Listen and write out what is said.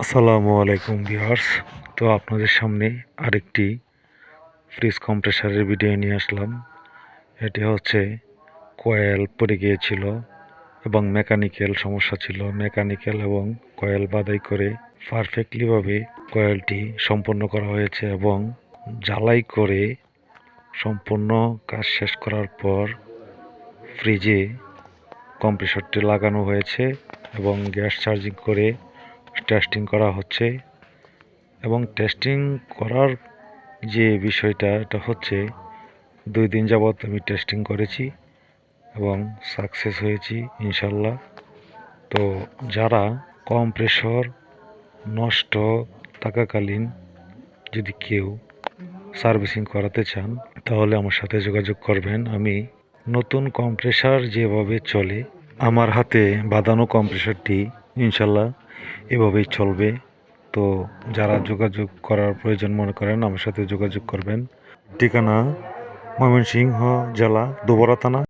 আসসালামু আলাইকুম ভিউয়ার্স। তো আপনাদের সামনে আরেকটি ফ্রিজ কম্প্রেসারের ভিডিও নিয়ে আসলাম। এটি হচ্ছে কয়েল পড়ে গিয়েছিল এবং মেকানিক্যাল সমস্যা ছিল। মেকানিক্যাল এবং কয়েল বাদাই করে পারফেক্টলিভাবে কয়েলটি সম্পন্ন করা হয়েছে এবং ঝালাই করে সম্পূর্ণ কাজ শেষ করার পর ফ্রিজে কম্প্রেসরটি লাগানো হয়েছে এবং গ্যাস চার্জিং করে টেস্টিং করা হচ্ছে। এবং টেস্টিং করার যে বিষয়টা, এটা হচ্ছে 2 দিন যাবৎ আমি টেস্টিং করেছি এবং সাকসেস হয়েছি ইনশাল্লাহ। তো যারা কম্প্রেসর নষ্ট থাকাকালীন যদি কেউ সার্ভিসিং করাতে চান তাহলে আমার সাথে যোগাযোগ করবেন। আমি নতুন কম্প্রেসর যেভাবে চলে আমার হাতে বাঁধানো কম্প্রেসরটি ইনশাল্লাহ এভাবেই চলবে। তো যারা যোগাযোগ করার প্রয়োজন মনে করেন আমার সাথে যোগাযোগ করবেন। ঠিকানা ময়মনসিংহ জেলা দুবরা থানা।